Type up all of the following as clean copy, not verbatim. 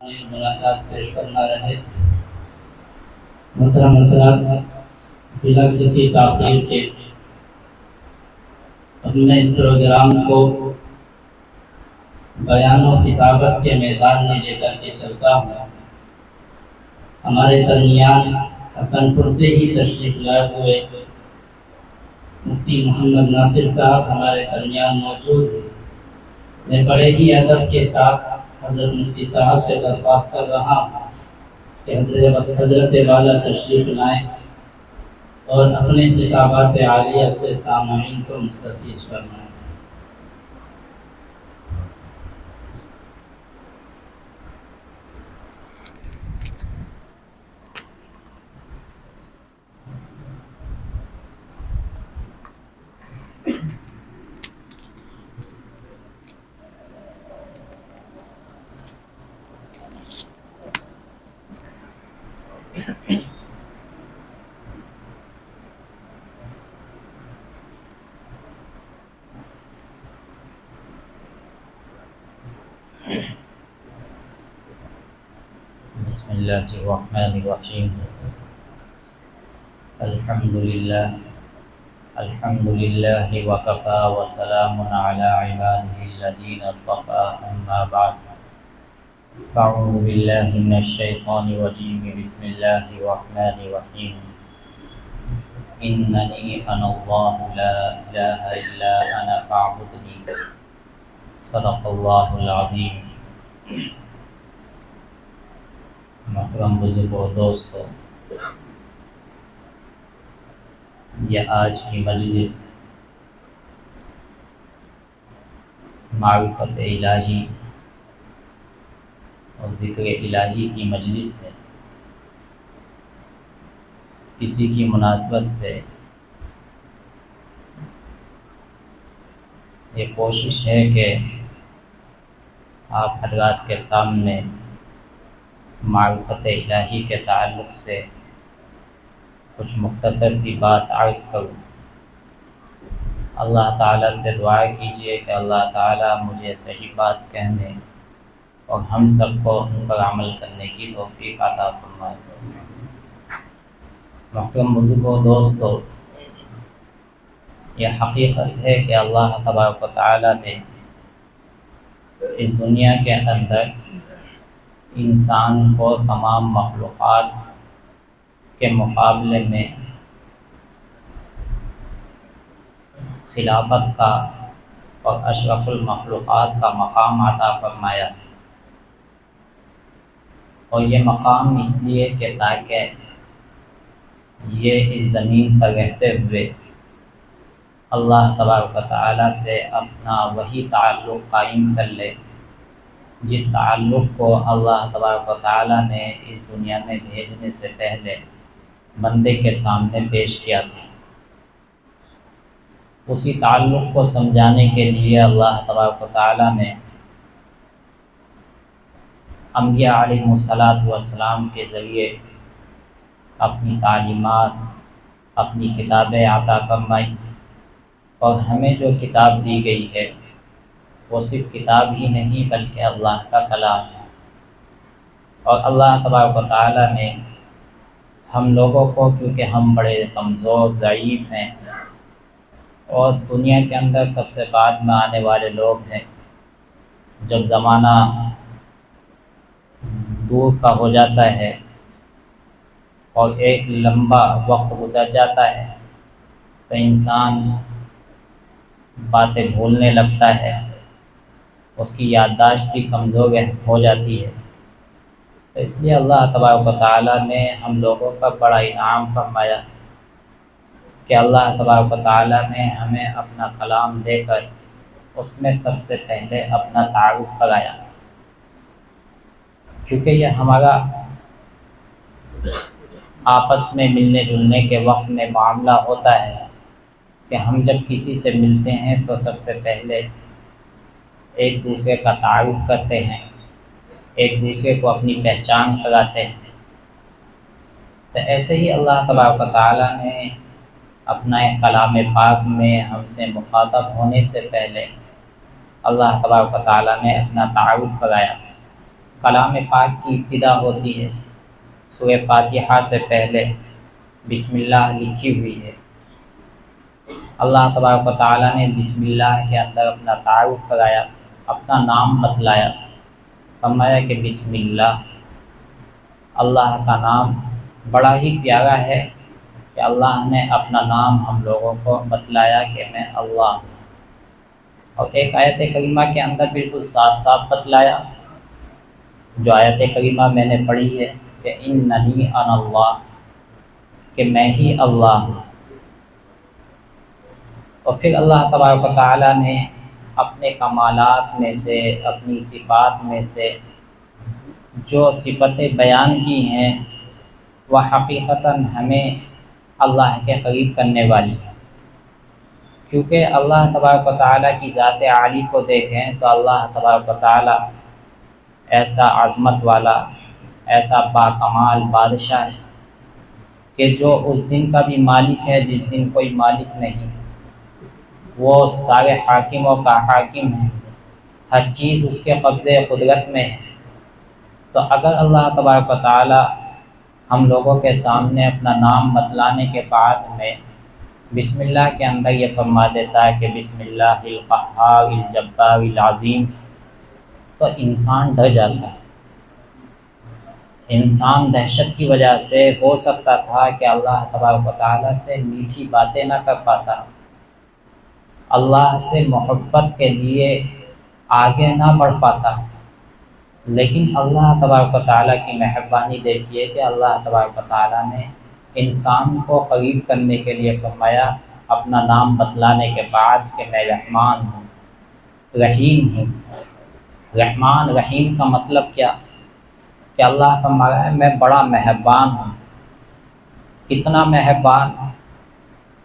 ملاقات پیش کرنا رہے۔ محترم حضرات، بلا کسی تاخیر کے اب میں اس پروگرام کو بیان و خطابت کے میدان میں لے کر کے چلتا ہوں۔ ہمارے درمیان حسن پور سے ہی تشریف لائے ہوئے مفتی محمد ناصر صاحب ہمارے درمیان موجود ہیں۔ میں بڑے ہی ادب کے ساتھ حضرت مفتی صاحب سے درخواست کر رہا ہوں کہ حضرت والا تشریف لائیں اور اپنے خطابات عالیہ سے سامعین کو مستفیض فرمائیں۔ بسم اللہ الرحمن الرحیم۔ الحمد للہ وکفی وسلام علی عبادہ الذین اصطفی، اما بعد اعوذ باللہ من الشیطان الرجیم، بسم اللہ الرحمن الرحیم۔ اننی انا اللہ لا الہ الا انا فاعبدنی، صدق اللہ العظیم۔ محترم بزرگوں، دوستو، یہ آج کی مجلس معرفت الہی اور ذکر الہی کی مجلس ہے۔ اسی کی مناسبت سے یہ کوشش ہے کہ آپ حضرات کے سامنے معرفت الہی کے تعلق سے کچھ مختصر سی بات عرض کروں۔ اللہ تعالیٰ سے دعا کیجئے کہ اللہ تعالیٰ مجھے صحیح بات کہنے اور ہم سب کو ان پر عمل کرنے کی توفیق عطا فرمائے۔ محترم بزرگوں، دوستو، یہ حقیقت ہے کہ اللہ تبارک و تعالیٰ نے اس دنیا کے اندر انسان کو تمام مخلوقات کے مقابلے میں خلافت کا اور اشرف المخلوقات کا مقام عطا فرمایا، اور یہ مقام اس لیے کہ تاکہ یہ اس زمین پر رہتے ہوئے اللہ تبارک و تعالیٰ سے اپنا وہی تعلق قائم کر لے جس تعلق کو اللہ تبارک و تعالیٰ نے اس دنیا میں بھیجنے سے پہلے بندے کے سامنے پیش کیا تھا۔ اسی تعلق کو سمجھانے کے لیے اللہ تبارک و تعالیٰ نے انبیاء علیہ السلام کے ذریعے اپنی تعلیمات، اپنی کتابیں عطا فرمائیں، اور ہمیں جو کتاب دی گئی ہے وہ صرف کتاب ہی نہیں بلکہ اللہ کا کلام ہے۔ اور اللہ تبارک و تعالیٰ نے ہم لوگوں کو، کیونکہ ہم بڑے کمزور ضعیف ہیں اور دنیا کے اندر سب سے بعد میں آنے والے لوگ ہیں، جب زمانہ دور کا ہو جاتا ہے اور ایک لمبا وقت گزر جاتا ہے تو انسان باتیں بھولنے لگتا ہے، اس کی یادداشت بھی کمزور ہو جاتی ہے۔ تو اس لیے اللہ تبارک و تعالیٰ نے ہم لوگوں کا بڑا انعام فرمایا کہ اللہ تبارک و تعالیٰ نے ہمیں اپنا کلام دے کر اس میں سب سے پہلے اپنا تعارف کرایا، کیونکہ یہ ہمارا آپس میں ملنے جلنے کے وقت میں معاملہ ہوتا ہے کہ ہم جب کسی سے ملتے ہیں تو سب سے پہلے ایک دوسرے کا تعارف کرتے ہیں، ایک دوسرے کو اپنی پہچان کراتے ہیں۔ تو ایسے ہی اللہ تبارک و تعالیٰ نے اپنا کلام پاک میں ہم سے مخاطب ہونے سے پہلے اللہ تبارک و تعالیٰ نے اپنا تعارف کرایا کلام پاک کی ابتدا ہوتی ہے سورہ فاتحہ سے پہلے بسم اللہ لکھی ہوئی ہے۔ اللہ تبارک و تعالیٰ نے بسم اللہ کے اندر اپنا تعارف کرایا، اپنا نام بتلایا، فرمایا کہ بسم اللہ۔ اللہ کا نام بڑا ہی پیارا ہے کہ اللہ نے اپنا نام ہم لوگوں کو بتلایا کہ میں اللہ ہوں، اور ایک آیت کریمہ کے اندر بالکل صاف صاف بتلایا، جو آیت کریمہ میں نے پڑھی ہے کہ اننی انا اللہ، کہ میں ہی اللہ ہوں۔ اور پھر اللہ تبارک و تعالیٰ نے اپنے کمالات میں سے، اپنی صفات میں سے جو صفتیں بیان کی ہیں وہ حقیقتاً ہمیں اللہ کے قریب کرنے والی ہے، کیونکہ اللہ تبارک و تعالیٰ کی ذات عالی کو دیکھیں تو اللہ تبارک و تعالیٰ ایسا عظمت والا، ایسا باکمال بادشاہ ہے کہ جو اس دن کا بھی مالک ہے جس دن کوئی مالک نہیں، وہ سارے حاکموں کا حاکم ہے، ہر چیز اس کے قبضے قدرت میں ہے۔ تو اگر اللہ تبارک و تعالیٰ ہم لوگوں کے سامنے اپنا نام بتلانے کے بعد میں بسم اللہ کے اندر یہ فرما دیتا ہے کہ بسم اللہ القہار الجبار العظیم، تو انسان ڈر جاتا ہے۔ انسان دہشت کی وجہ سے ہو سکتا تھا کہ اللہ تبارک و تعالیٰ سے میٹھی باتیں نہ کر پاتا، اللہ سے محبت کے لیے آگے نہ بڑھ پاتا، لیکن اللہ تبارک و تعالیٰ کی مہربانی دیکھیے کہ اللہ تبارک و تعالیٰ نے انسان کو قریب کرنے کے لیے فرمایا اپنا نام بتلانے کے بعد کہ میں رحمان ہوں، رحیم ہوں۔ رحمان رحیم کا مطلب کیا؟ کہ اللہ فرمایا ہے میں بڑا مہربان ہوں۔ کتنا مہربان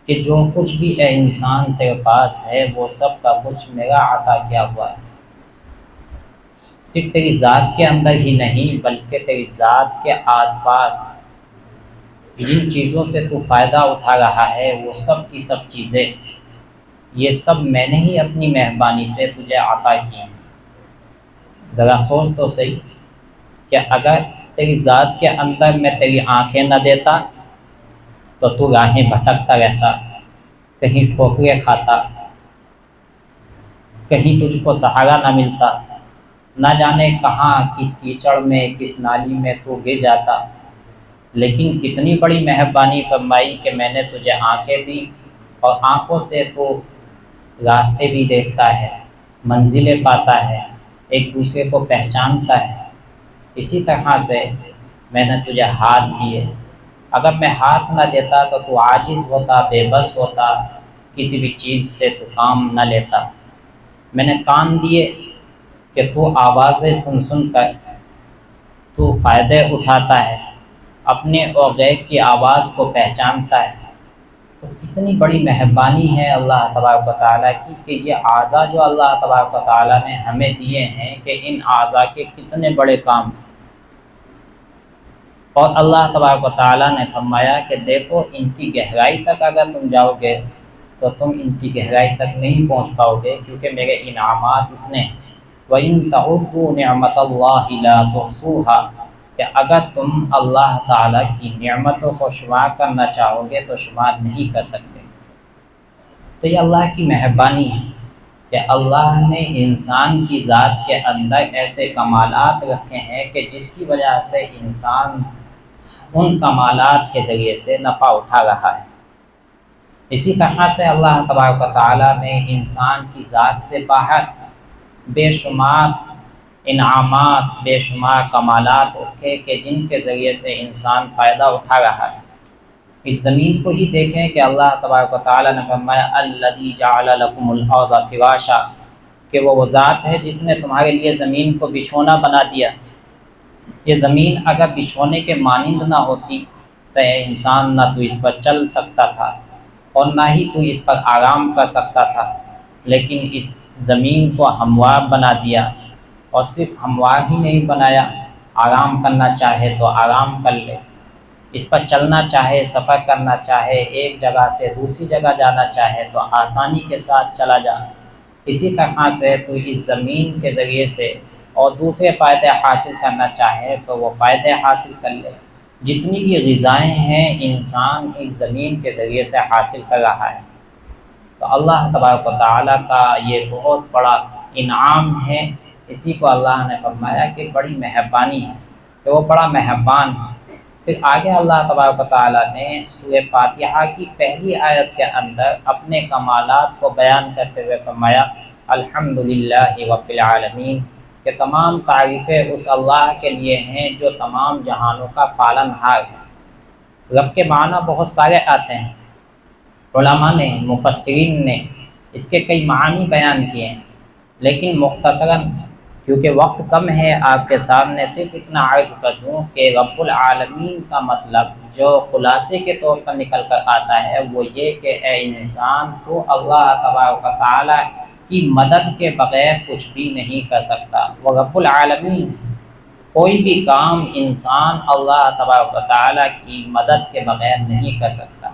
کہ جو کچھ بھی اے انسان تیرے پاس ہے وہ سب کا کچھ میرا عطا کیا ہوا ہے، صرف تیری ذات کے اندر ہی نہیں بلکہ تیری ذات کے آس پاس جن چیزوں سے تو فائدہ اٹھا رہا ہے وہ سب کی سب چیزیں، یہ سب میں نے ہی اپنی مہربانی سے تجھے عطا کی ہیں۔ ذرا سوچ تو صحیح کہ اگر تیری ذات کے اندر میں تیری آنکھیں نہ دیتا تو تو راہیں بھٹکتا رہتا، کہیں ٹھوکریں کھاتا، کہیں تجھ کو سہارا نہ ملتا، نہ جانے کہاں کس کیچڑ میں کس نالی میں تو گر جاتا۔ لیکن کتنی بڑی مہربانی فرمائی کہ میں نے تجھے آنکھیں دی، اور آنکھوں سے تو راستے بھی دیکھتا ہے، منزلیں پاتا ہے، ایک دوسرے کو پہچانتا ہے۔ اسی طرح سے میں نے تجھے ہاتھ دیے، اگر میں ہاتھ نہ دیتا تو تو عاجز ہوتا، بے بس ہوتا، کسی بھی چیز سے تو کام نہ لیتا۔ میں نے کان دیے کہ تو آوازیں سن سن کر تو فائدے اٹھاتا ہے، اپنے اور غیر کی آواز کو پہچانتا ہے۔ تو کتنی بڑی مہربانی ہے اللہ تبارک و تعالیٰ کی کہ یہ اعضاء جو اللہ تبارک و تعالیٰ نے ہمیں دیے ہیں کہ ان اعضاء کے کتنے بڑے کام۔ اور اللہ تبارک و تعالیٰ نے فرمایا کہ دیکھو ان کی گہرائی تک اگر تم جاؤ گے تو تم ان کی گہرائی تک نہیں پہنچ پاؤ گے، کیونکہ میرے انعامات اتنے ہیں۔ وَإِن تَعُدُّوا نِعْمَةَ اللَّهِ لَا تُحْصُوهَا، کہ اگر تم اللہ تعالیٰ کی نعمتوں کو شمار کرنا چاہو گے تو شمار نہیں کر سکتے۔ تو یہ اللہ کی مہربانی ہے کہ اللہ نے انسان کی ذات کے اندر ایسے کمالات رکھے ہیں کہ جس کی وجہ سے انسان ان کمالات کے ذریعے سے نفع اٹھا رہا ہے۔ اسی طرح سے اللہ تبارک و تعالیٰ نے انسان کی ذات سے باہر بے شمار انعامات، بے شمار کمالات رکھے کہ جن کے ذریعے سے انسان فائدہ اٹھا رہا ہے۔ اس زمین کو ہی دیکھیں کہ اللہ تبارک و تعالیٰ نے فرمایا الذی جعل لکم الارض فراشا، کہ وہ ذات ہے جس نے تمہارے لیے زمین کو بچھونا بنا دیا۔ یہ زمین اگر بچھونے کے مانند نہ ہوتی تو انسان نہ تو اس پر چل سکتا تھا اور نہ ہی تو اس پر آرام کر سکتا تھا، لیکن اس زمین کو ہموار بنا دیا، اور صرف ہموار ہی نہیں بنایا، آرام کرنا چاہے تو آرام کر لے، اس پر چلنا چاہے، سفر کرنا چاہے، ایک جگہ سے دوسری جگہ جانا چاہے تو آسانی کے ساتھ چلا جا۔ اسی طرح سے تو اس زمین کے ذریعے سے اور دوسرے فائدے حاصل کرنا چاہے تو وہ فائدے حاصل کر لے۔ جتنی بھی غذائیں ہیں انسان اس زمین کے ذریعے سے حاصل کر رہا ہے، تو اللہ تبارک و تعالیٰ کا یہ بہت بڑا انعام ہے۔ اسی کو اللہ نے فرمایا کہ بڑی مہربانی ہے، کہ وہ بڑا مہربان ہے۔ پھر آگے اللہ تبارک و تعالیٰ نے سورہ فاتحہ کی پہلی آیت کے اندر اپنے کمالات کو بیان کرتے ہوئے فرمایا الحمدللہ رب العالمین، کہ تمام تعریفیں اس اللہ کے لیے ہیں جو تمام جہانوں کا پالن ہار ہے۔ رب کے معنی بہت سارے آتے ہیں، علماء نے، مفسرین نے اس کے کئی معنی بیان کیے ہیں، لیکن مختصراً کیونکہ وقت کم ہے آپ کے سامنے صرف اتنا عرض کر دوں کہ رب العالمین کا مطلب جو خلاصے کے طور پر نکل کر آتا ہے وہ یہ کہ اے انسان تو اللہ تبارک و تعالیٰ کی مدد کے بغیر کچھ بھی نہیں کر سکتا۔ وہ رب العالمین، کوئی بھی کام انسان اللہ تبارک و تعالیٰ کی مدد کے بغیر نہیں کر سکتا۔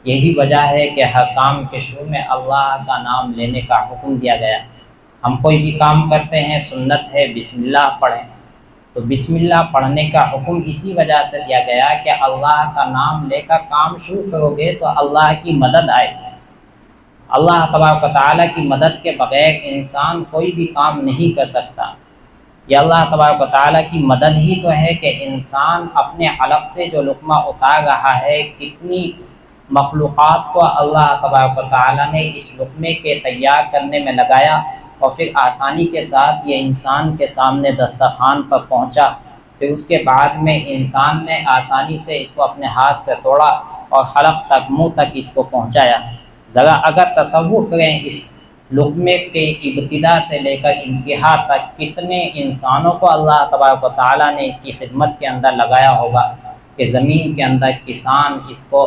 یہی وجہ ہے کہ ہر کام کے شروع میں اللہ کا نام لینے کا حکم دیا گیا۔ ہم کوئی بھی کام کرتے ہیں، سنت ہے بسم اللہ پڑھیں، تو بسم اللہ پڑھنے کا حکم اسی وجہ سے دیا گیا کہ اللہ کا نام لے کر کام شروع کرو گے تو اللہ کی مدد آئے گی۔ اللہ تبارک و تعالیٰ کی مدد کے بغیر انسان کوئی بھی کام نہیں کر سکتا۔ یہ اللہ تبارک و تعالیٰ کی مدد ہی تو ہے کہ انسان اپنے حلق سے جو لقمہ اتار رہا ہے، کتنی مخلوقات کو اللہ تبارک و تعالیٰ نے اس لقمے کے تیار کرنے میں لگایا، اور پھر آسانی کے ساتھ یہ انسان کے سامنے دسترخوان پر پہنچا۔ پھر اس کے بعد میں انسان نے آسانی سے اس کو اپنے ہاتھ سے توڑا اور حلق تک، منہ تک اس کو پہنچایا۔ ذرا اگر تصور کریں اس لقمے کے ابتدا سے لے کر انتہا تک کتنے انسانوں کو اللہ تبارک و تعالیٰ نے اس کی خدمت کے اندر لگایا ہوگا، کہ زمین کے اندر کسان اس کو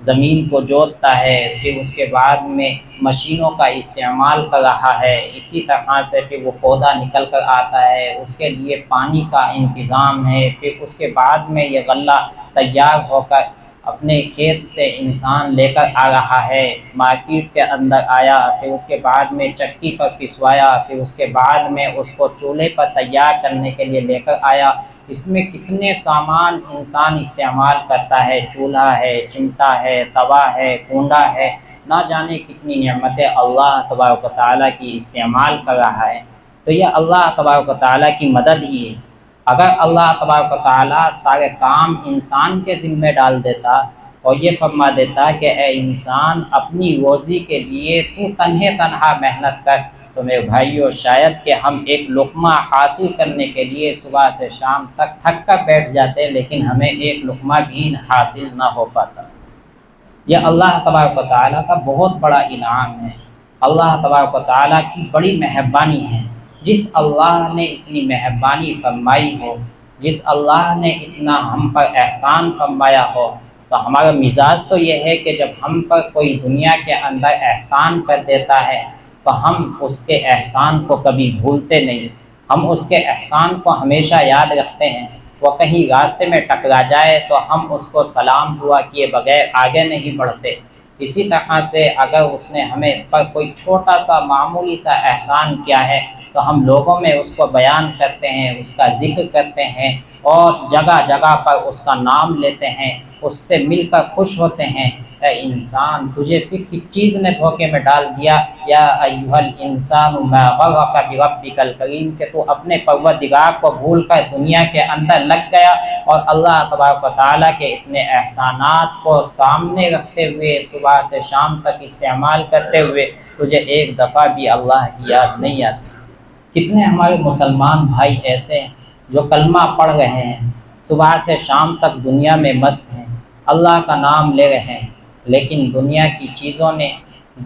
زمین کو جوتتا ہے، پھر اس کے بعد میں مشینوں کا استعمال کر رہا ہے، اسی طرح سے پھر وہ پودا نکل کر آتا ہے، اس کے لیے پانی کا انتظام ہے، پھر اس کے بعد میں یہ غلہ تیار ہو کر اپنے کھیت سے انسان لے کر آ رہا ہے، مارکیٹ کے اندر آیا، پھر اس کے بعد میں چکی پر پسوایا، پھر اس کے بعد میں اس کو چولہے پر تیار کرنے کے لیے لے کر آیا۔ اس میں کتنے سامان انسان استعمال کرتا ہے، چولہا ہے، چمٹا ہے، توا ہے، کونڈا ہے، نہ جانے کتنی نعمتیں اللہ تبارک و تعالیٰ کی استعمال کر رہا ہے۔ تو یہ اللہ تبارک و تعالیٰ کی مدد ہی ہے۔ اگر اللہ تبارک و تعالیٰ سارے کام انسان کے ذمہ ڈال دیتا اور یہ فرما دیتا کہ اے انسان اپنی روزی کے لیے تو تنہا محنت کر، تو میرے بھائیو شاید کہ ہم ایک لقمہ حاصل کرنے کے لیے صبح سے شام تک تھک کر بیٹھ جاتے، لیکن ہمیں ایک لقمہ بھی حاصل نہ ہو پاتا۔ یہ اللہ تبارک و تعالیٰ کا بہت بڑا انعام ہے، اللہ تبارک و تعالیٰ کی بڑی مہربانی ہے۔ جس اللہ نے اتنی مہربانی فرمائی ہو، جس اللہ نے اتنا ہم پر احسان فرمایا ہو، تو ہمارا مزاج تو یہ ہے کہ جب ہم پر کوئی دنیا کے اندر احسان کر دیتا ہے تو ہم اس کے احسان کو کبھی بھولتے نہیں، ہم اس کے احسان کو ہمیشہ یاد رکھتے ہیں۔ وہ کہیں راستے میں ٹکرا جائے تو ہم اس کو سلام دعا کیے بغیر آگے نہیں بڑھتے۔ اسی طرح سے اگر اس نے ہمیں پر کوئی چھوٹا سا معمولی سا احسان کیا ہے تو ہم لوگوں میں اس کو بیان کرتے ہیں، اس کا ذکر کرتے ہیں، اور جگہ جگہ پر اس کا نام لیتے ہیں، اس سے مل کر خوش ہوتے ہیں۔ اے انسان، تجھے پھر کس چیز نے دھوکے میں ڈال دیا؟ یا ایھا الانسان ما غرک بربک الکریم، کہ تو اپنے پروردگار کو بھول کر دنیا کے اندر لگ گیا، اور اللہ تبارک و تعالیٰ کے اتنے احسانات کو سامنے رکھتے ہوئے صبح سے شام تک استعمال کرتے ہوئے تجھے ایک دفعہ بھی اللہ کی یاد نہیں آتی۔ کتنے ہمارے مسلمان بھائی ایسے ہیں جو کلمہ پڑھ رہے ہیں، صبح سے شام تک دنیا میں مست ہیں، اللہ کا نام لے رہے ہیں، لیکن دنیا کی چیزوں نے،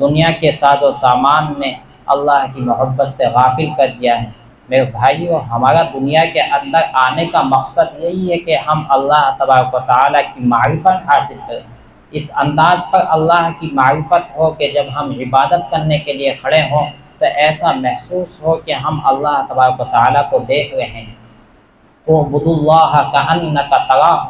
دنیا کے ساز و سامان نے اللہ کی محبت سے غافل کر دیا ہے۔ میرے بھائیو، ہمارا دنیا کے اندر آنے کا مقصد یہی ہے کہ ہم اللہ تبارک و تعالیٰ کی معرفت حاصل کریں، اس انداز پر اللہ کی معرفت ہو کہ جب ہم عبادت کرنے کے لیے کھڑے ہوں تو ایسا محسوس ہو کہ ہم اللہ تبارک و تعالیٰ کو دیکھ رہے ہیں۔ اعبدوا اللہ کأنک تراہ،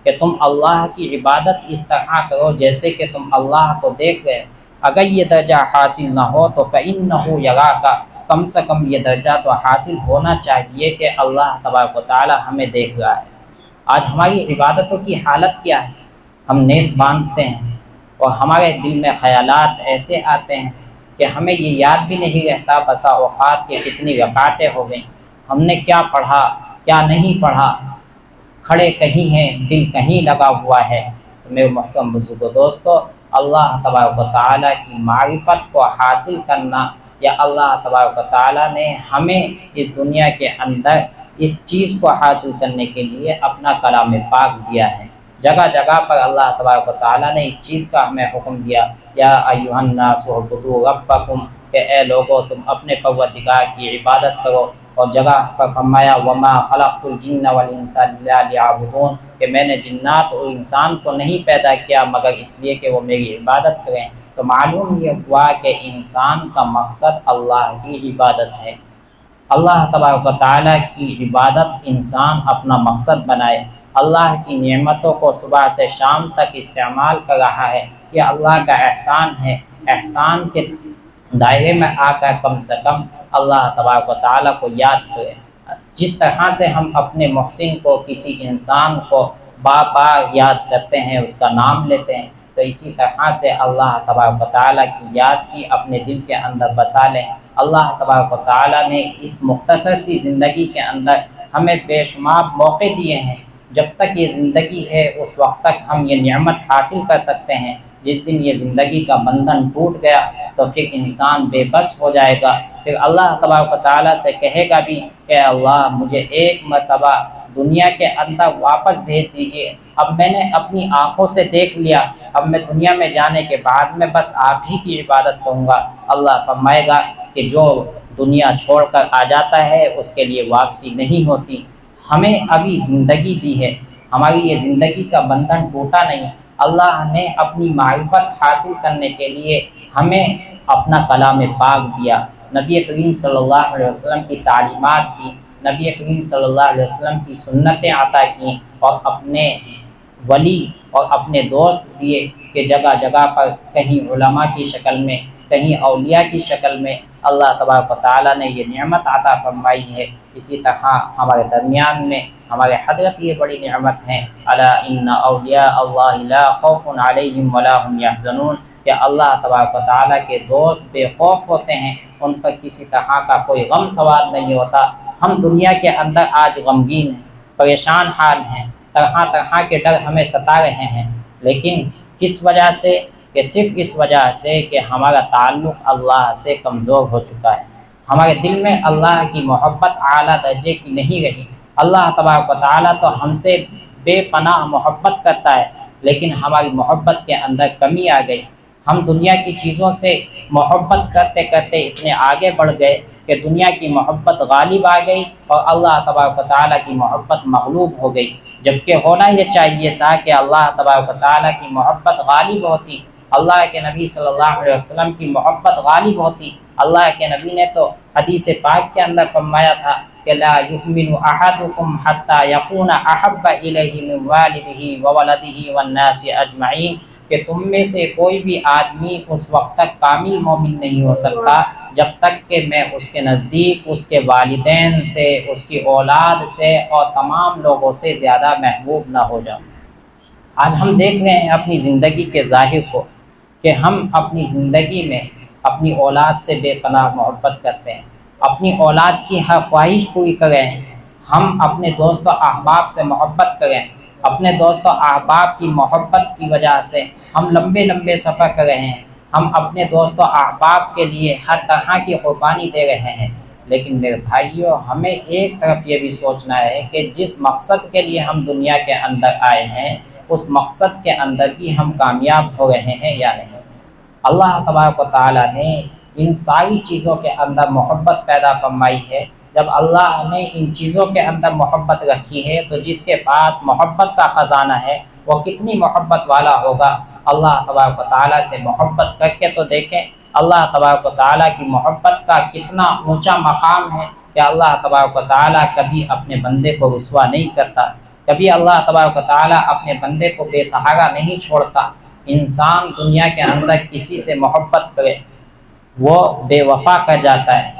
کہ تم اللہ کی عبادت اس طرح کرو جیسے کہ تم اللہ کو دیکھ رہے۔ اگر یہ درجہ حاصل نہ ہو تو فإنہ یراک، کم سے کم یہ درجہ تو حاصل ہونا چاہیے کہ اللہ تبارک و تعالی ہمیں دیکھ رہا ہے۔ آج ہماری عبادتوں کی حالت کیا ہے؟ ہم نیت باندھتے ہیں اور ہمارے دل میں خیالات ایسے آتے ہیں کہ ہمیں یہ یاد بھی نہیں رہتا بسا اوقات کے کتنی رکعتیں ہو گئیں، ہم نے کیا پڑھا کیا نہیں پڑھا، کھڑے کہیں ہیں دل کہیں لگا ہوا ہے۔ تو میرے محترم بزرگوں دوستو، اللہ تبارک و تعالیٰ کی معرفت کو حاصل کرنا، یا اللہ تبارک و تعالیٰ نے ہمیں اس دنیا کے اندر اس چیز کو حاصل کرنے کے لیے اپنا کلام پاک دیا ہے۔ جگہ جگہ پر اللہ تبارک و تعالیٰ نے اس چیز کا ہمیں حکم دیا، یا ایھا الناس اعبدوا ربکم، کہ اے لوگو تم اپنے پروردگار کی عبادت کرو، اور جگہ پر فرمایا وما خلقت الجن والانس الا لیعبدون، کہ میں نے جنات اور انسان کو نہیں پیدا کیا مگر اس لیے کہ وہ میری عبادت کریں۔ تو معلوم یہ ہوا کہ انسان کا مقصد اللہ کی عبادت ہے۔ اللہ تبارک و تعالیٰ کی عبادت انسان اپنا مقصد بنائے، اللہ کی نعمتوں کو صبح سے شام تک استعمال کر رہا ہے، یہ اللہ کا احسان ہے۔ احسان کے دائرے میں آ کر کم سے کم اللہ تبارک و تعالیٰ کو یاد کرے۔ جس طرح سے ہم اپنے محسن کو، کسی انسان کو بار بار یاد کرتے ہیں، اس کا نام لیتے ہیں، تو اسی طرح سے اللہ تبارک و تعالیٰ کی یاد بھی اپنے دل کے اندر بسا لیں۔ اللہ تبارک و تعالیٰ نے اس مختصر سی زندگی کے اندر ہمیں بے شمار موقع دیے ہیں۔ جب تک یہ زندگی ہے اس وقت تک ہم یہ نعمت حاصل کر سکتے ہیں۔ جس دن یہ زندگی کا بندھن ٹوٹ گیا تو پھر انسان بے بس ہو جائے گا، پھر اللہ تبارک و تعالیٰ سے کہے گا بھی کہ اللہ مجھے ایک مرتبہ دنیا کے اندر واپس بھیج دیجیے، اب میں نے اپنی آنکھوں سے دیکھ لیا، اب میں دنیا میں جانے کے بعد میں بس آپ ہی کی عبادت کروں گا۔ اللہ فرمائے گا کہ جو دنیا چھوڑ کر آ جاتا ہے اس کے لیے واپسی نہیں ہوتی۔ ہمیں ابھی زندگی دی ہے، ہماری یہ زندگی کا بندھن ٹوٹا نہیں۔ اللہ نے اپنی معرفت حاصل کرنے کے لیے ہمیں اپنا کلام پاک دیا، نبی کریم صلی اللہ علیہ وسلم کی تعلیمات دی، نبی کریم صلی اللہ علیہ وسلم کی سنتیں عطا کیں، اور اپنے ولی اور اپنے دوست دیے کہ جگہ جگہ پر کہیں علماء کی شکل میں، کہیں اولیاء کی شکل میں اللہ تبارک و تعالیٰ نے یہ نعمت عطا فرمائی ہے۔ اسی طرح ہمارے درمیان میں ہمارے حضرت یہ بڑی نعمت ہیں، الا ان اولیاء اللہ لا خوف علیہم ولا هم یحزنون، کہ اللہ تبارک و تعالیٰ کے دوست بے خوف ہوتے ہیں، ان پر کسی طرح کا کوئی غم سوار نہیں ہوتا۔ ہم دنیا کے اندر آج غمگین ہیں، پریشان حال ہیں، طرح طرح کے ڈر ہمیں ستا رہے ہیں، لیکن کس وجہ سے؟ کہ صرف اس وجہ سے کہ ہمارا تعلق اللہ سے کمزور ہو چکا ہے، ہمارے دل میں اللہ کی محبت اعلیٰ درجے کی نہیں رہی۔ اللہ تبارک و تعالیٰ تو ہم سے بے پناہ محبت کرتا ہے، لیکن ہماری محبت کے اندر کمی آ گئی۔ ہم دنیا کی چیزوں سے محبت کرتے کرتے اتنے آگے بڑھ گئے کہ دنیا کی محبت غالب آ گئی اور اللہ تبارک و تعالیٰ کی محبت مغلوب ہو گئی، جبکہ ہونا یہ چاہیے تھا کہ اللہ تبارک و تعالیٰ کی محبت غالب ہوتی، اللہ کے نبی صلی اللہ علیہ وسلم کی محبت غالب ہوتی۔ اللہ کے نبی نے تو حدیث پاک کے اندر فرمایا تھا کہ لا یؤمن احدکم حتی یکون احب الیہ من والدہ وولدہ والناس اجمعین، کہ تم میں سے کوئی بھی آدمی اس وقت تک کامل مومن نہیں ہو سکتا جب تک کہ میں اس کے نزدیک اس کے والدین سے، اس کی اولاد سے اور تمام لوگوں سے زیادہ محبوب نہ ہو جاؤں۔ آج ہم دیکھ رہے ہیں اپنی زندگی کے ظاہر کو کہ ہم اپنی زندگی میں اپنی اولاد سے بے پناہ محبت کرتے ہیں، اپنی اولاد کی ہر خواہش پوری کر رہے ہیں۔ ہم اپنے دوست و احباب سے محبت کریں، اپنے دوست و احباب کی محبت کی وجہ سے ہم لمبے لمبے سفر کر رہے ہیں، ہم اپنے دوست و احباب کے لیے ہر طرح کی قربانی دے رہے ہیں۔ لیکن میرے بھائیوں، ہمیں ایک طرف یہ بھی سوچنا ہے کہ جس مقصد کے لیے ہم دنیا کے اندر آئے ہیں اس مقصد کے اندر بھی ہم کامیاب ہو رہے ہیں یا نہیں۔ اللہ تبارک و تعالیٰ نے ان ساری چیزوں کے اندر محبت پیدا فرمائی ہے۔ جب اللہ نے ان چیزوں کے اندر محبت رکھی ہے تو جس کے پاس محبت کا خزانہ ہے وہ کتنی محبت والا ہوگا۔ اللہ تبارک و تعالیٰ سے محبت کر کے تو دیکھیں، اللہ تبارک و تعالیٰ کی محبت کا کتنا اونچا مقام ہے کہ اللہ تبارک و تعالیٰ کبھی اپنے بندے کو رسوا نہیں کرتا، کبھی اللہ تبارک و تعالیٰ اپنے بندے کو بے سہارا نہیں چھوڑتا۔ انسان دنیا کے اندر کسی سے محبت کرے وہ بے وفا کر جاتا ہے،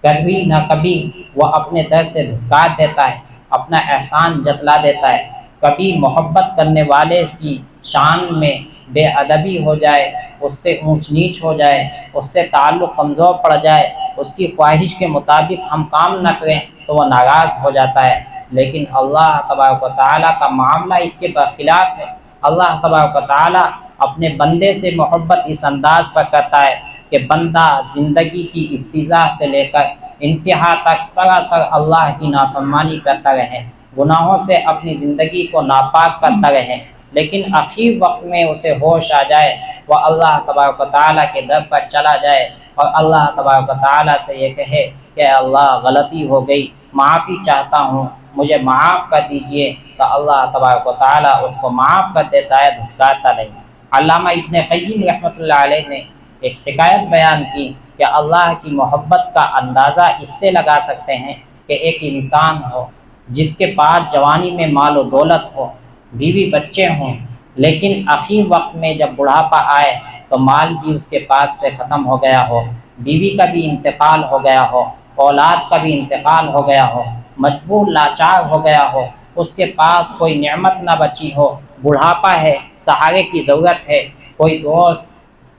کبھی نہ کبھی وہ اپنے در سے دھتکار دیتا ہے، اپنا احسان جتلا دیتا ہے، کبھی محبت کرنے والے کی شان میں بے ادبی ہو جائے، اس سے اونچ نیچ ہو جائے، اس سے تعلق کمزور پڑ جائے، اس کی خواہش کے مطابق ہم کام نہ کریں تو وہ ناراض ہو جاتا ہے۔ لیکن اللہ تبارک و تعالیٰ کا معاملہ اس کے برخلاف ہے۔ اللہ تبارک و تعالیٰ اپنے بندے سے محبت اس انداز پر کرتا ہے کہ بندہ زندگی کی ابتدا سے لے کر انتہا تک سراسر اللہ کی نافرمانی کرتا رہے، گناہوں سے اپنی زندگی کو ناپاک کرتا رہے، لیکن اخیر وقت میں اسے ہوش آ جائے، وہ اللہ تبارک و تعالیٰ کے در پر چلا جائے اور اللہ تبارک و تعالیٰ سے یہ کہے کہ اللہ غلطی ہو گئی، معافی چاہتا ہوں، مجھے معاف کر دیجئے، تو اللہ تبارک و تعالیٰ اس کو معاف کر دیتا ہے، دھتکارتا نہیں۔ علامہ ابن قیم رحمۃ اللہ علیہ نے ایک حکایت بیان کی کہ اللہ کی محبت کا اندازہ اس سے لگا سکتے ہیں کہ ایک انسان ہو جس کے پاس جوانی میں مال و دولت ہو، بیوی بچے ہوں، لیکن آخری وقت میں جب بڑھاپا آئے تو مال بھی اس کے پاس سے ختم ہو گیا ہو، بیوی کا بھی انتقال ہو گیا ہو، اولاد کا بھی انتقال ہو گیا ہو، مجبور لاچار ہو گیا ہو، اس کے پاس کوئی نعمت نہ بچی ہو، بڑھاپا ہے، سہارے کی ضرورت ہے، کوئی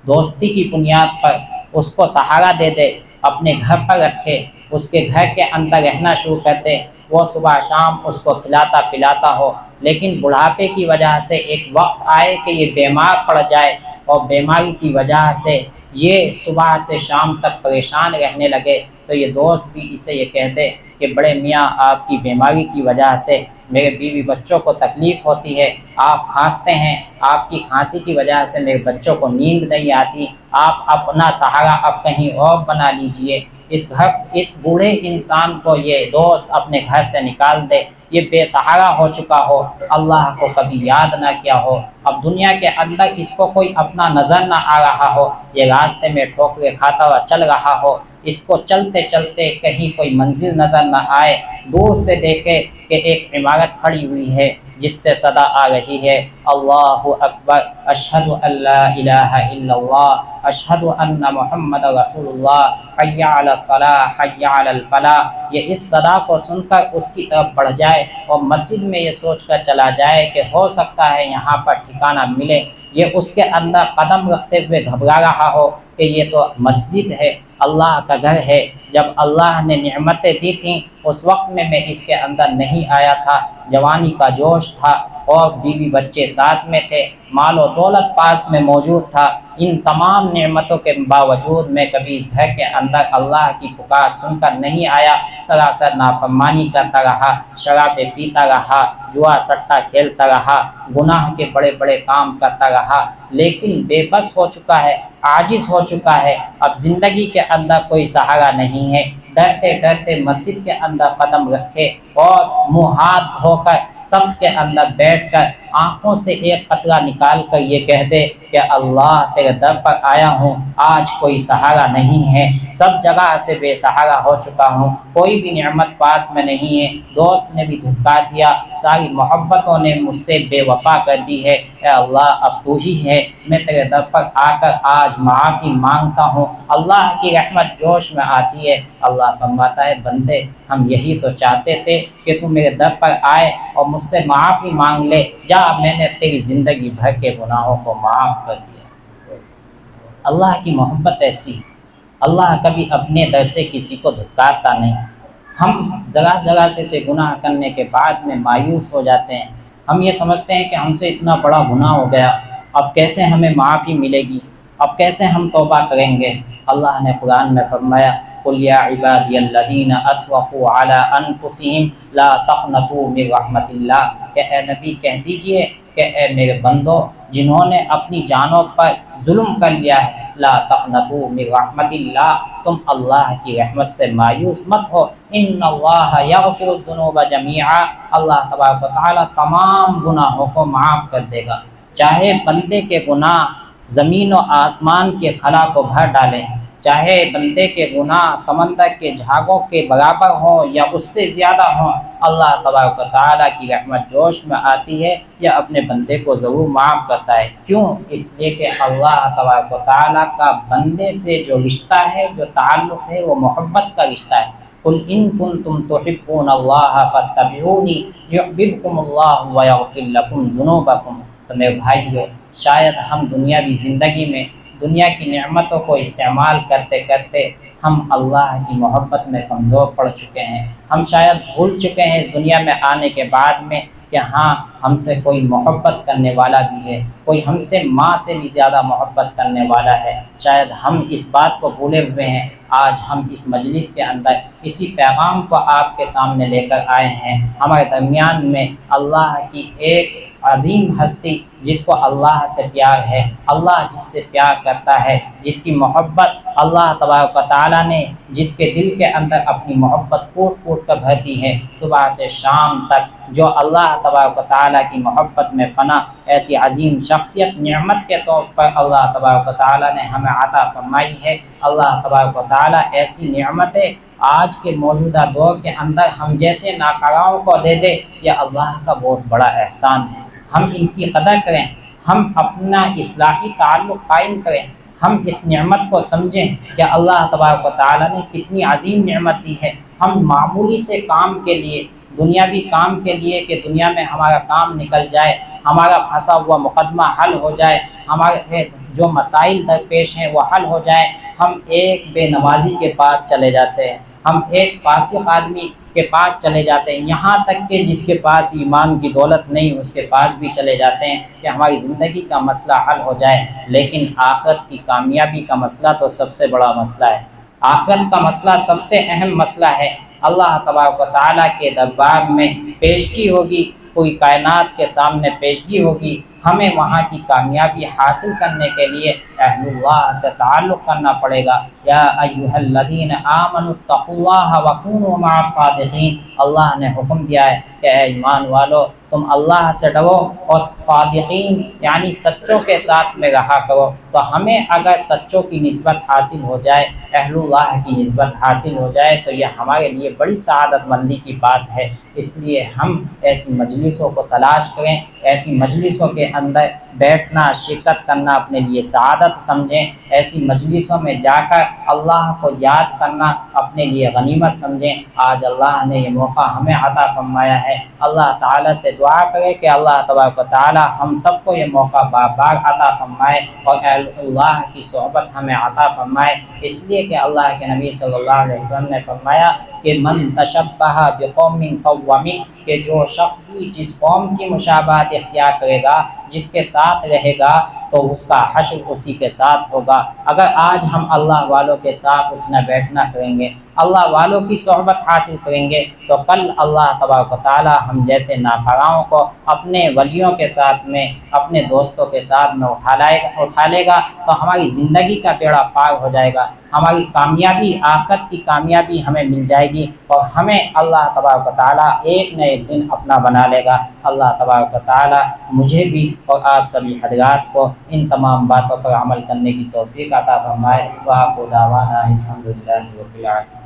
دوستی کی بنیاد پر اس کو سہارا دے دے، اپنے گھر پر رکھے، اس کے گھر کے اندر رہنا شروع کر دے، وہ صبح شام اس کو کھلاتا پلاتا ہو، لیکن بڑھاپے کی وجہ سے ایک وقت آئے کہ یہ بیمار پڑ جائے اور بیماری کی وجہ سے یہ صبح سے شام تک پریشان رہنے لگے، تو یہ دوست بھی اسے یہ کہہ دے کہ بڑے میاں آپ کی بیماری کی وجہ سے میرے بیوی بچوں کو تکلیف ہوتی ہے، آپ کھانستے ہیں، آپ کی کھانسی کی وجہ سے میرے بچوں کو نیند نہیں آتی، آپ اپنا سہارا اب کہیں اور بنا لیجئے۔ اس بوڑھے انسان کو یہ دوست اپنے گھر سے نکال دے، یہ بے سہارا ہو چکا ہو، اللہ کو کبھی یاد نہ کیا ہو، اب دنیا کے اندر اس کو کوئی اپنا نظر نہ آ رہا ہو، یہ راستے میں ٹھوکریں کھاتا ہوا چل رہا ہو، اس کو چلتے چلتے کہیں کوئی منزل نظر نہ آئے، دور سے دیکھے کہ ایک عمارت کھڑی ہوئی ہے جس سے صدا آ رہی ہے اللہ اکبر، اشہد ان لا الہ الا اللہ، اشہد ان محمد رسول اللہ، حی علی الصلاۃ حی علی الفلاح، یہ اس صدا کو سن کر اس کی طرف بڑھ جائے اور مسجد میں یہ سوچ کر چلا جائے کہ ہو سکتا ہے یہاں پر ٹھکانہ ملے، یہ اس کے اندر قدم رکھتے ہوئے گھبرا رہا ہو کہ یہ تو مسجد ہے، اللہ کا گھر ہے، جب اللہ نے نعمتیں دی تھیں اس وقت میں اس کے اندر نہیں آیا تھا، جوانی کا جوش تھا اور بیوی بچے ساتھ میں تھے، مال و دولت پاس میں موجود تھا، ان تمام نعمتوں کے باوجود میں کبھی اس گھر کے اندر اللہ کی پکار سن کر نہیں آیا، سراسر نافرمانی کرتا رہا، شرابیں پیتا رہا، جوا سٹا کھیلتا رہا، گناہ کے بڑے بڑے کام کرتا رہا، لیکن بے بس ہو چکا ہے، عاجز ہو چکا ہے، اب زندگی کے اندر کوئی سہارا نہیں ہے، ڈرتے ڈرتے مسجد کے اندر قدم رکھے اور منہ ہاتھ دھو کر صف کے اندر بیٹھ کر آنکھوں سے ایک قطرہ نکال کر یہ کہہ دے کہ اللہ تیرے در پر آیا ہوں، آج کوئی سہارا نہیں ہے، سب جگہ سے بے سہارا ہو چکا ہوں، کوئی بھی نعمت پاس میں نہیں ہے، دوست نے بھی دھکا دیا، ساری محبتوں نے مجھ سے بے وفا کر دی ہے، اے اللہ اب تو ہی ہے، میں تیرے در پر آ کر آج معافی مانگتا ہوں۔ اللہ کی رحمت جوش میں آتی ہے، اللہ فرماتا ہے بندے ہم یہی تو چاہتے تھے کہ تو میرے در پر آئے اور مجھ سے معافی مانگ لے، جا میں نے تیری زندگی بھر کے گناہوں کو معاف کر دیا۔ اللہ کی محبت ایسی، اللہ کبھی اپنے در سے کسی کو دھتکارتا نہیں۔ ہم ذرا سے گناہ کرنے کے بعد میں مایوس ہو جاتے ہیں، ہم یہ سمجھتے ہیں کہ ہم سے اتنا بڑا گناہ ہو گیا، اب کیسے ہمیں معافی ملے گی، اب کیسے ہم توبہ کریں گے۔ اللہ نے قرآن میں فرمایا قُلْ يَا عِبَادِيَ الَّذِينَ أَسْرَفُوا عَلَىٰ أَنفُسِهِمْ لَا تَقْنَطُوا مِن رَحْمَتِ اللَّهِ، کہ اے نبی کہہ دیجئے کہ اے میرے بندو جنہوں نے اپنی جانوں پر ظلم کر لیا ہے، لا تقنطوا من رحمت اللہ، تم اللہ کی رحمت سے مایوس مت ہو، ان اللہ یغفر الذنوب جميعا، اللہ تبارک و تعالیٰ تمام گناہوں کو معاف کر دے گا، چاہے بندے کے گناہ زمین و آسمان کے خلا کو بھر ڈالیں، چاہے بندے کے گناہ سمندر کے جھاگوں کے برابر ہوں یا اس سے زیادہ ہوں، اللہ تبارک و تعالیٰ کی رحمت جوش میں آتی ہے یا اپنے بندے کو ضرور معاف کرتا ہے۔ کیوں؟ اس لیے کہ اللہ تبارک و تعالیٰ کا بندے سے جو رشتہ ہے، جو تعلق ہے، وہ محبت کا رشتہ ہے۔ قل ان کنتم تحبون اللہ فاتبعونی یحببکم اللہ ویغفر لکم ذنوبکم۔ تو میرے بھائیو، شاید ہم دنیاوی زندگی میں دنیا کی نعمتوں کو استعمال کرتے کرتے ہم اللہ کی محبت میں کمزور پڑ چکے ہیں۔ ہم شاید بھول چکے ہیں اس دنیا میں آنے کے بعد میں کہ ہاں ہم سے کوئی محبت کرنے والا بھی ہے، کوئی ہم سے ماں سے بھی زیادہ محبت کرنے والا ہے۔ شاید ہم اس بات کو بھولے ہوئے ہیں۔ آج ہم اس مجلس کے اندر اسی پیغام کو آپ کے سامنے لے کر آئے ہیں۔ ہمارے درمیان میں اللہ کی ایک عظیم ہستی جس کو اللہ سے پیار ہے، اللہ جس سے پیار کرتا ہے، جس کی محبت اللہ تبارک و تعالیٰ نے جس کے دل کے اندر اپنی محبت کوٹ کوٹ کر بھر دی ہے، صبح سے شام تک جو اللہ تبارک و تعالیٰ کی محبت میں فنا، ایسی عظیم شخصیت نعمت کے طور پر اللہ تبارک و تعالیٰ نے ہمیں عطا فرمائی ہے۔ اللہ تبارک و تعالیٰ ایسی نعمتیں آج کے موجودہ دور کے اندر ہم جیسے ناکاراؤں کو دے دے، یہ اللہ کا بہت بڑا احسان ہے۔ ہم ان کی قدر کریں، ہم اپنا اصلاحی تعلق قائم کریں، ہم اس نعمت کو سمجھیں کہ اللہ تبارک و تعالیٰ نے کتنی عظیم نعمت دی ہے۔ ہم معمولی سے کام کے لیے، دنیاوی کام کے لیے کہ دنیا میں ہمارا کام نکل جائے، ہمارا پھنسا ہوا مقدمہ حل ہو جائے، ہمارے جو مسائل درپیش ہیں وہ حل ہو جائے، ہم ایک بے نمازی کے پاس چلے جاتے ہیں، ہم ایک فاسق آدمی کے پاس چلے جاتے ہیں، یہاں تک کہ جس کے پاس ایمان کی دولت نہیں اس کے پاس بھی چلے جاتے ہیں کہ ہماری زندگی کا مسئلہ حل ہو جائے۔ لیکن آخرت کی کامیابی کا مسئلہ تو سب سے بڑا مسئلہ ہے، آخرت کا مسئلہ سب سے اہم مسئلہ ہے۔ اللہ تبارک و تعالیٰ کے دربار میں پیشگی ہوگی، کوئی کائنات کے سامنے پیشگی ہوگی، ہمیں وہاں کی کامیابی حاصل کرنے کے لیے اہل اللہ سے تعلق کرنا پڑے گا۔ یا ایھا الذین آمنوا اتقوا اللہ وکونوا مع الصادقین، اللہ نے حکم دیا ہے کہ اے ایمان والو تم اللہ سے ڈرو اور صادقین یعنی سچوں کے ساتھ میں رہا کرو۔ تو ہمیں اگر سچوں کی نسبت حاصل ہو جائے، اہل اللہ کی نسبت حاصل ہو جائے تو یہ ہمارے لیے بڑی سعادت مندی کی بات ہے۔ اس لیے ہم ایسی مجلسوں کو تلاش کریں، ایسی مجلسوں کے اندر بیٹھنا، شرکت کرنا اپنے لیے سعادت سمجھیں، ایسی مجلسوں میں جا کر اللہ کو یاد کرنا اپنے لیے غنیمت سمجھیں۔ آج اللہ نے یہ موقع ہمیں عطا فرمایا ہے، اللہ تعالیٰ سے دعا کرے کہ اللہ تبارک و تعالیٰ ہم سب کو یہ موقع بار بار عطا فرمائے اور اہل اللہ کی صحبت ہمیں عطا فرمائے، اس لیے کہ اللہ کے نبی صلی اللہ علیہ وسلم نے فرمایا کہ من تشبہ بقوم فہو منہ، کہ جو شخص بھی جس قوم کی مشابہت اختیار کرے گا، جس کے ساتھ رہے گا تو اس کا حشر اسی کے ساتھ ہوگا۔ اگر آج ہم اللہ والوں کے ساتھ اٹھنا بیٹھنا کریں گے، اللہ والوں کی صحبت حاصل کریں گے تو کل اللہ تبارک و تعالیٰ ہم جیسے ناکاراؤں کو اپنے ولیوں کے ساتھ میں، اپنے دوستوں کے ساتھ میں اٹھا لے گا تو ہماری زندگی کا بیڑا پار ہو جائے گا، ہماری کامیابی، آخرت کی کامیابی ہمیں مل جائے گی اور ہمیں اللہ تبارک و تعالیٰ ایک نہ ایک دن اپنا بنا لے گا۔ اللہ تبارک و تعالیٰ مجھے بھی اور آپ سبھی حضرات کو ان تمام باتوں پر عمل کرنے کی توفیق عطا فرمائے۔ وآخر دعوانا الحمدللہ رب العالمین۔